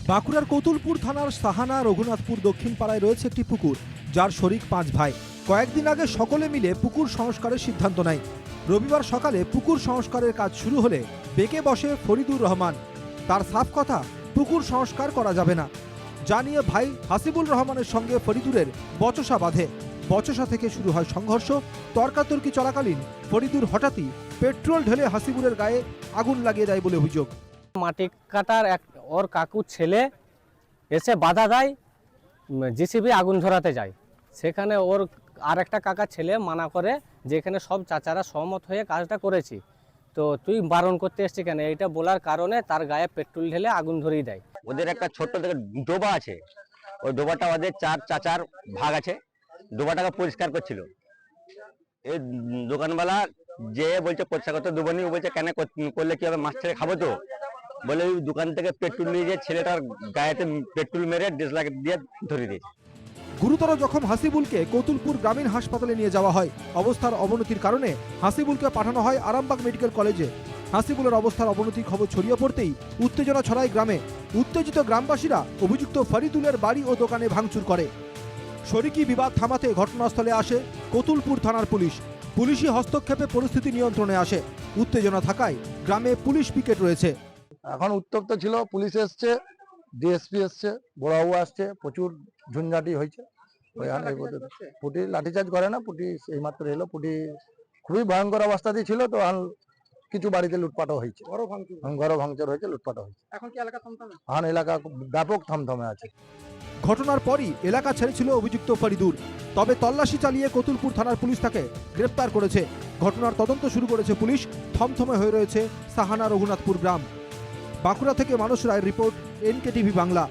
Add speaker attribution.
Speaker 1: বাঁকুড়ার কতুলপুর থানার সাহানা রঘুনাথপুর দক্ষিণ পাড়ায় রয়েছে একটি পুকুর, যার শরিক 5 ভাই। কয়েকদিন আগে সকলে মিলে পুকুর সংস্কারের সিদ্ধান্ত নেয়। রবিবার সকালে পুকুর সংস্কারের কাজ শুরু হলে বেঁকে বসে ফরিদুর রহমান। তার সাফ কথা, পুকুর সংস্কার করা যাবে না। যা নিয়ে ভাই হাসিবুল রহমানের সঙ্গে ফরিদুরের বচসা বাঁধে। বচসা থেকে শুরু হয় সংঘর্ষ। তর্কাতর্কি চলাকালীন ফরিদুর হঠাৎই পেট্রোল ঢেলে হাসিবুলের গায়ে আগুন লাগিয়ে দেয় বলে অভিযোগ।
Speaker 2: মাটি কাটার ওর কাকুর ছেলে এসে বাধা দেয়, জিসিবি আগুন ধরাতে যায়। সেখানে ওর আর একটা কাকার ছেলে মানা করে যে এখানে সব চাচারা সহমত হয়ে কাজটা করেছি, তো তুই বারণ করতে এসছি কেন, এইটা বলার কারণে তার গায়ে পেট্রোল ঢেলে আগুন ধরিয়ে দেয়।
Speaker 3: ওদের একটা ছোট্ট থেকে ডোবা আছে, ওই ডোবাটা ওদের 4 চাচার ভাগ আছে। ডোবাটাকে পরিষ্কার করছিল। এই দোকানওয়ালা যে বলছে পরিষ্কার করতে দেবো নি, ও বলছে কেন করলে কি হবে, মাছ ছেড়ে খাবো তো বলে ওই দোকান থেকে পেট্রোল নিয়ে যে ছেলেটার গায়েতে পেট্রোল মেরে ডিসলাইট দিয়ে ধরিয়ে দিয়েছে।
Speaker 1: গুরুতর জখম হাসিবুলকে কতুলপুর গ্রামীণ হাসপাতালে নিয়ে যাওয়া হয়। অবস্থার অবনতির কারণে হাসিবুলকে পাঠানো হয় আরামবাগ মেডিকেল কলেজে। হাসিবুলের অবস্থার অবনতির খবর ছড়িয়ে পড়তেই উত্তেজনা ছড়ায় গ্রামে। উত্তেজিত গ্রামবাসীরা অভিযুক্ত ফরিদুলের বাড়ি ও দোকানে ভাঙচুর করে। শরিকি বিবাদ থামাতে ঘটনাস্থলে আসে কতুলপুর থানার পুলিশ। পুলিশি হস্তক্ষেপে পরিস্থিতি নিয়ন্ত্রণে আসে। উত্তেজনা থাকায় গ্রামে পুলিশ পিকেট রয়েছে।
Speaker 4: এখন উত্তপ্ত ছিল, পুলিশ এসছে, ডিএসপি এসছে, বড়বাবু আসছে, প্রচুর ঝুনঝাটি হয়েছে। পুটি লাঠিচার্জ করে না, পুটি এইমাত্র এলো। পুটি খুবই ভয়ঙ্কর অবস্থাতেই ছিল, তো কিছু বাড়িতে লুটপাটও হয়েছে, ঘর ভাঙচুর হয়েছে, লুটপাটও হয়েছে। এখন এলাকা ব্যাপক থমথমে আছে।
Speaker 1: ঘটনার পরই এলাকা ছেড়েছিল অভিযুক্ত ফরিদুর। তবে তল্লাশি চালিয়ে কতুলপুর থানার পুলিশ তাকে গ্রেপ্তার করেছে। ঘটনার তদন্ত শুরু করেছে পুলিশ। থমথমে হয়ে রয়েছে সাহানা রঘুনাথপুর গ্রাম। বাঁকুড়া থেকে মানস রায়ের রিপোর্ট, NK TV বাংলা।